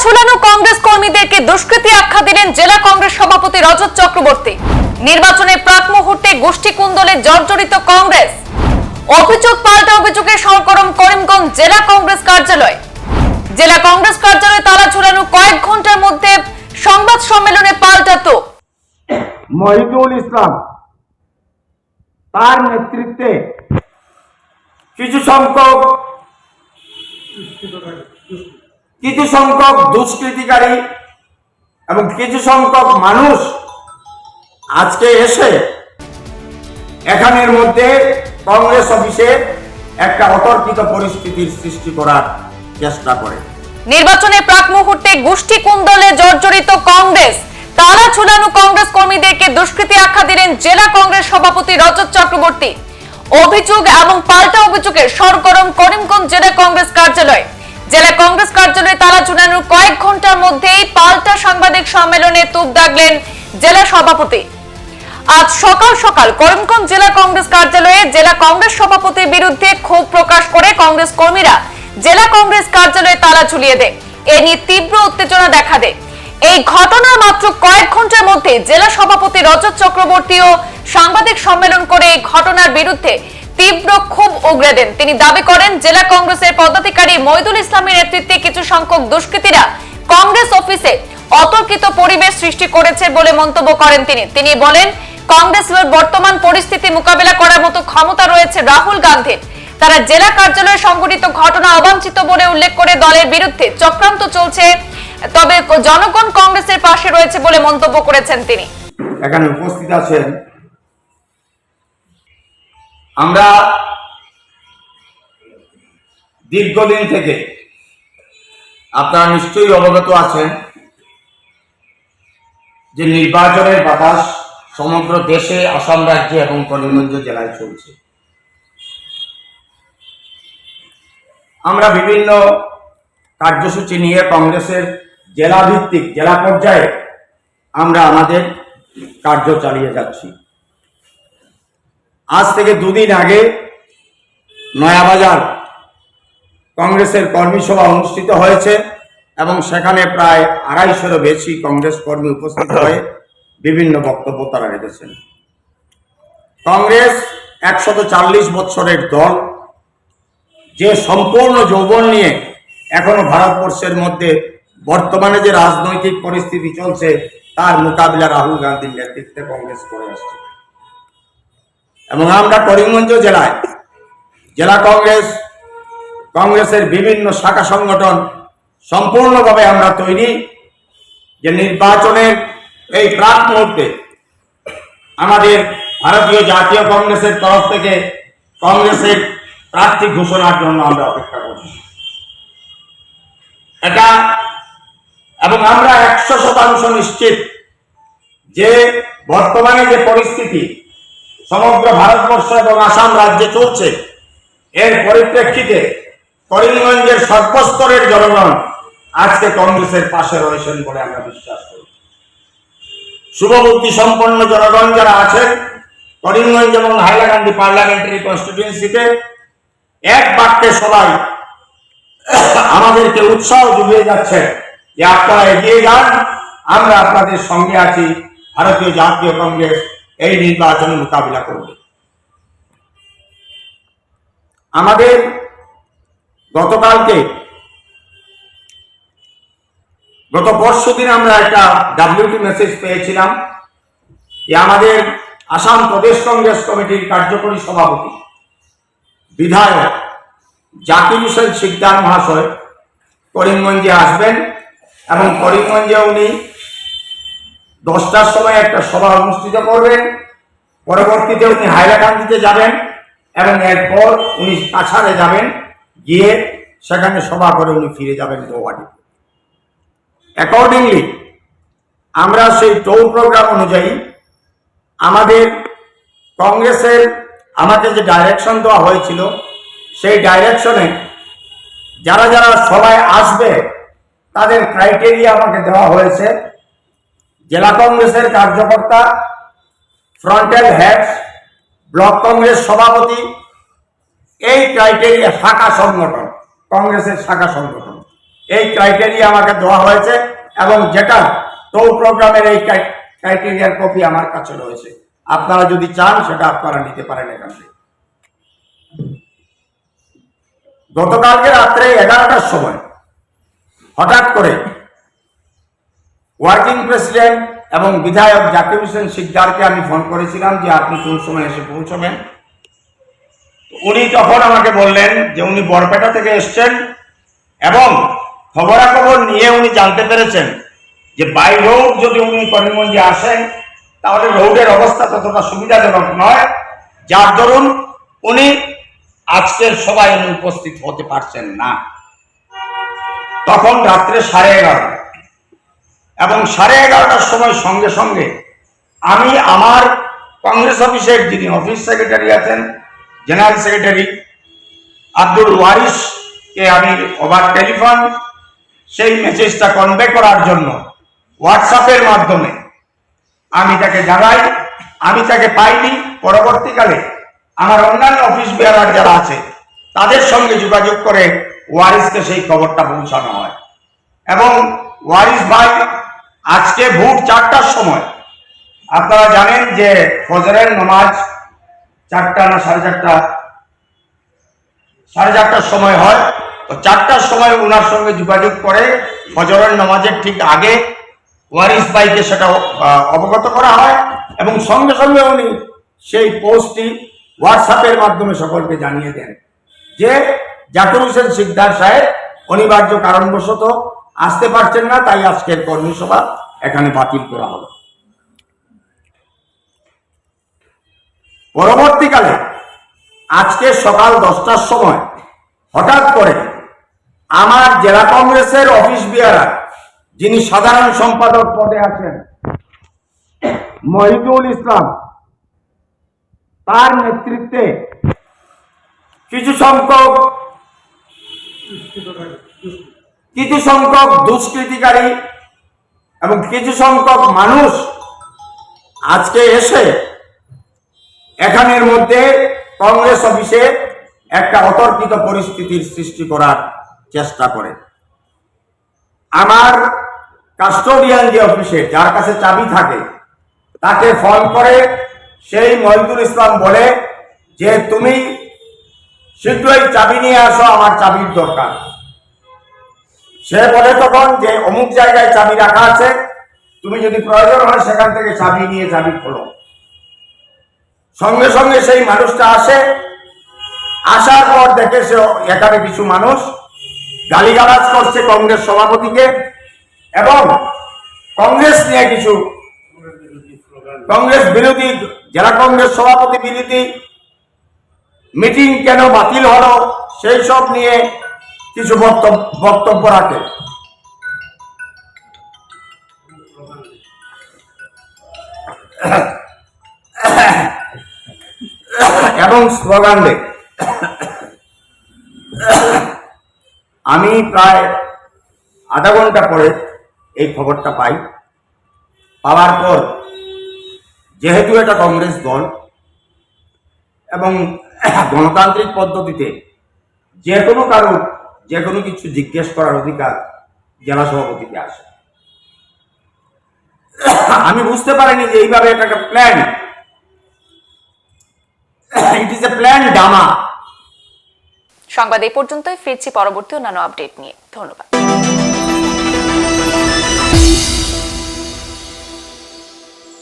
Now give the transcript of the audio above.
ঝুলানো কংগ্রেস কর্মীদেরকে দুষ্কৃতী আখ্যা দিলেন জেলা কংগ্রেস সভাপতি রজত চক্রবর্তী। নির্বাচনের প্রাক মুহূর্তে গোষ্ঠী কুন্দলে জর্জরিত কংগ্রেস। অভিযোগ পাল্টা অভিযোগে সরগরম করিমগঞ্জ জেলা কংগ্রেস কার্যালয়। জেলা কংগ্রেস কার্যালয়ে তালা ঝুলানো কয়েক ঘন্টার মধ্যে সংবাদ সম্মেলনে পাল্টাতো মহিদুল ইসলাম তার নেতৃত্বে কিছু সংখ্যক দুষ্কৃতিকারী এবং কিছু সংখ্যক মানুষ আজকে এসে এখানের মধ্যে কংগ্রেস অফিসে একটা অতর্কিত পরিস্থিতির সৃষ্টি করার চেষ্টা করে। নির্বাচনের প্রাক মুহূর্তে গোষ্ঠী কুন্দলে জর্জরিত কংগ্রেস। তালা ঝুলানো কংগ্রেস কর্মীদেরকে দুষ্কৃতী আখ্যা দিলেন জেলা কংগ্রেস সভাপতি রজত চক্রবর্তী। অভিযোগ এবং পাল্টা অভিযোগে সরগরম করিমগঞ্জ জেলা কংগ্রেস কার্যালয়। জেলা কংগ্রেস কার্যালয়ে তালা ঝুলানোর কয়েক ঘন্টার মধ্যেই পাল্টা সাংবাদিক সম্মেলনে তুপ দাগলেন জেলা সভাপতি। আজ সকাল সকাল করিমগঞ্জ জেলা কংগ্রেস কার্যালয়ে জেলা কংগ্রেস সভাপতির বিরুদ্ধে ক্ষোভ প্রকাশ করে কংগ্রেস কর্মীরা জেলা কংগ্রেস কার্যালয়ে তালা ঝুলিয়ে দেয়। এ নিয়ে তীব্র উত্তেজনা দেখা দেয়। এই ঘটনার মাত্র কয়েক ঘন্টার মধ্যে জেলা সভাপতি রজত চক্রবর্তীও সাংবাদিক সম্মেলন করে এই ঘটনার বিরুদ্ধে তীব্র ক্ষোভ উগরে দেন। তিনি দাবি করেন জেলা কংগ্রেসের পদাধিকারী মহিদুল ইসলামের নেতৃত্বে কিছু সংখ্যক দুষ্কৃতীরা কংগ্রেস অফিসে অতর্কিত পরিবেশ সৃষ্টি করেছে বলে মন্তব্য করেন তিনি বলেন কংগ্রেসের বর্তমান পরিস্থিতি মোকাবেলা করার মতো ক্ষমতা রয়েছে রাহুল গান্ধীর। তারা জেলা কার্যালয়ে সংঘটিত ঘটনা অবাঞ্ছিত বলে উল্লেখ করে দলের বিরুদ্ধে চক্রান্ত চলছে, তবে জনগণ কংগ্রেসের পাশে রয়েছে বলে মন্তব্য করেছেন তিনি। এখানে উপস্থিত আছেন আমরা দীর্ঘদিন থেকে আপনারা নিশ্চয়ই অবগত আছেন যে নির্বাচনের বাতাস সমগ্র দেশে, আসাম রাজ্যে এবং করিমগঞ্জ জেলায় চলছে। আমরা বিভিন্ন কার্যসূচি নিয়ে কংগ্রেসের জেলা ভিত্তিক জেলা পর্যায়ে আমরা আমাদের কার্য চালিয়ে যাচ্ছি। আজ থেকে দুদিন আগে নয়াবাজার কংগ্রেসের কর্মী সভা অনুষ্ঠিত হয়েছে এবং সেখানে প্রায় 250-এরও বেশি কংগ্রেস কর্মী উপস্থিত হয়ে বিভিন্ন বক্তব্য তারা রেখেছেন। কংগ্রেস 140 বছরের দল, যে সম্পূর্ণ যৌবন নিয়ে এখনো ভারতবর্ষের মধ্যে বর্তমানে যে রাজনৈতিক পরিস্থিতি চলছে তার মোকাবিলা রাহুল গান্ধীর নেতৃত্বে কংগ্রেস করে আসছে। এবং আমরা করিমগঞ্জ জেলায় জেলা কংগ্রেসের বিভিন্ন শাখা সংগঠন সম্পূর্ণভাবে আমরা তৈরি যে নির্বাচনের এই প্রাক মুহূর্তে আমাদের ভারতীয় জাতীয় কংগ্রেসের তরফ থেকে কংগ্রেসের প্রার্থী ঘোষণার জন্য আমরা অপেক্ষা করছি। এটা এবং আমরা 100% নিশ্চিত যে বর্তমানে যে পরিস্থিতি সমগ্র ভারতবর্ষ এবং আসাম রাজ্যে চলছে এর পরিপ্রেক্ষিতে করিমগঞ্জের সর্বস্তরের জনগণ আজকে কংগ্রেসের পাশে রয়েছেন বলে আমরা বিশ্বাস করি। শুভবুদ্ধি সম্পন্ন জনগণ যারা আছেন করিমগঞ্জ এবং হাইলাকান্দি পার্লামেন্টারি কনস্টিটিউয়েন্সিতে এক বাক্যে সবাই আমাদেরকে উৎসাহ জুগিয়ে যাচ্ছে যে আপনারা এগিয়ে যান, আমরা আপনাদের সঙ্গে আছি, ভারতীয় জাতীয় কংগ্রেস এই নির্বাচনে মোকাবিলা করবে। আমাদের গত পরশুদিন আমরা একটা WT মেসেজ পেয়েছিলাম যে আমাদের আসাম প্রদেশ কংগ্রেস কমিটির কার্যকরী সভাপতি বিধায়ক জাকির হোসেন সিকদার মহাশয় করিমগঞ্জে আসবেন এবং করিমগঞ্জে উনি 10টার সময় একটা সভা অনুষ্ঠিত করবেন। পরবর্তীতে উনি হাইলাকান্দিতে যাবেন এবং এরপর উনি কাছাড়ে যাবেন, গিয়ে সেখানে সভা করে উনি ফিরে যাবেন গৌহাটিতে। অ্যাকর্ডিংলি আমরা সেই ট্যুর প্রোগ্রাম অনুযায়ী আমাদের কংগ্রেসের আমাকে যে ডাইরেকশন দেওয়া হয়েছিল সেই ডাইরেকশনে যারা যারা সবাই আসবে তাদের ক্রাইটেরিয়া আমাকে দেওয়া হয়েছে। জেলা কংগ্রেসের কার্যকর্তা, ফ্রন্টাল হেডস, ব্লক কংগ্রেস সভাপতি, এই ক্রাইটেরিয়া শাখা সংগঠন, কংগ্রেসের শাখা সংগঠন এই ক্রাইটেরিয়া আমাকে দেওয়া হয়েছে এবং যেটা টোল প্রোগ্রামের এই ক্রাইটেরিয়ার কপি আমার কাছে রয়েছে। আপনারা যদি চান সেটা আপনারা নিতে পারেন এখান থেকে। গতকালকে রাত্রে 11টার সময় হঠাৎ করে ওয়ার্কিং প্রেসিডেন্ট এবং বিধায়ক জাকির হোসেন সিকদারকে আমি ফোন করেছিলাম যে আপনি কোন সময় এসে পৌঁছবেন। উনি তখন আমাকে বললেন যে উনি বরপেটা থেকে এসছেন এবং খবরাখবর নিয়ে উনি জানতে পেরেছেন যে বাই রোড যদি উনি করিমগঞ্জে আসেন তাহলে রোডের অবস্থা ততটা সুবিধাজনক নয়, যার দরুন উনি আজকের সভায় উনি উপস্থিত হতে পারছেন না। তখন রাত্রে 11:30 এবং 11:30টার সময় সঙ্গে সঙ্গে আমি আমার কংগ্রেস অফিসের যিনি অফিস সেক্রেটারি আছেন, জেনারেল সেক্রেটারি আব্দুল ওয়ারিসকে আমি ওভার টেলিফোন সেই মেসেজটা কনভে করার জন্য হোয়াটসঅ্যাপের মাধ্যমে আমি তাকে জানাই। আমি তাকে পাইনি। পরবর্তীকালে আমার অন্যান্য অফিস বেয়ারার যারা আছে তাদের সঙ্গে যোগাযোগ করে ওয়ারিসকে সেই খবরটা পৌঁছানো হয় এবং ওয়ারিস ভাই আজকে ভোর 4টার সময়, আপনারা জানেন যে ফজরের নামাজ 4টা না 4:30, 4:30টার সময় হয়, তো 4টার সময় ওনার সঙ্গে যোগাযোগ করে ফজরের নামাজের ঠিক আগে ওয়ারিস ভাইকে সেটা অবগত করা হয় এবং সঙ্গে সঙ্গে উনি সেই পোস্টটি হোয়াটসঅ্যাপের মাধ্যমে সকলকে জানিয়ে দেন যে জাকির হোসেন সিকদার সাহেব অনিবার্য কারণবশত আসতে পারছেন না, তাই আজকের কর্মী সভা এখানে বাতিল করা হলো। পরবর্তীকালে আজকে সকাল 10টার সময় হঠাৎ করে আমার জেলা কংগ্রেসের অফিস বিয়ারার যিনি সাধারণ সম্পাদক পদে আছেন মহিদুল ইসলাম, তার নেতৃত্বে কিছু সংখ্যক দুষ্কৃতিকারী এবং কিছু সংখ্যক মানুষ আজকে এসে এখানের মধ্যে কংগ্রেস অফিসে একটা অতর্কিত পরিস্থিতির সৃষ্টি করার চেষ্টা করে। আমার কাস্টোডিয়ান যে অফিসে যার কাছে চাবি থাকে তাকে ফোন করে সেই মহিদুল ইসলাম বলে যে তুমি শীঘ্রই চাবি নিয়ে আসো, আমার চাবির দরকার। সে বলে তখন যে অমুক জায়গায় চাবি রাখা আছে, তুমি যদি প্রয়োজন হয় সেখান থেকে চাবি নিয়ে চাবি খোলো। সঙ্গে সঙ্গে সেই মানুষটা আসে। আসার পর দেখে সে এখানে কিছু মানুষ গালিগালাজ করছে কংগ্রেস সভাপতিকে এবং কংগ্রেস নিয়ে কিছু কংগ্রেস বিরোধী, জেলা কংগ্রেস সভাপতি বিরোধী মিটিং কেন বাতিল হলো সেই সব নিয়ে কিছু বক্তব্য রাখে এবং স্লোগান দেয়। আমি প্রায় আধা ঘন্টা পরে এই খবরটা পাই। পাওয়ার পর যেহেতু এটা কংগ্রেস দল এবং গণতান্ত্রিক পদ্ধতিতে যে কোনো কারণ যে কোনো কিছু জিজ্ঞেস করার অধিকার জেলা সভাপতিকে আসে, আমি বুঝতে পারিনি যে এইভাবে এটা একটা plan, it is a plan drama. সংবাদ এই পর্যন্তই, ফিরছি পরবর্তী অন্যান্য আপডেট নিয়ে। ধন্যবাদ।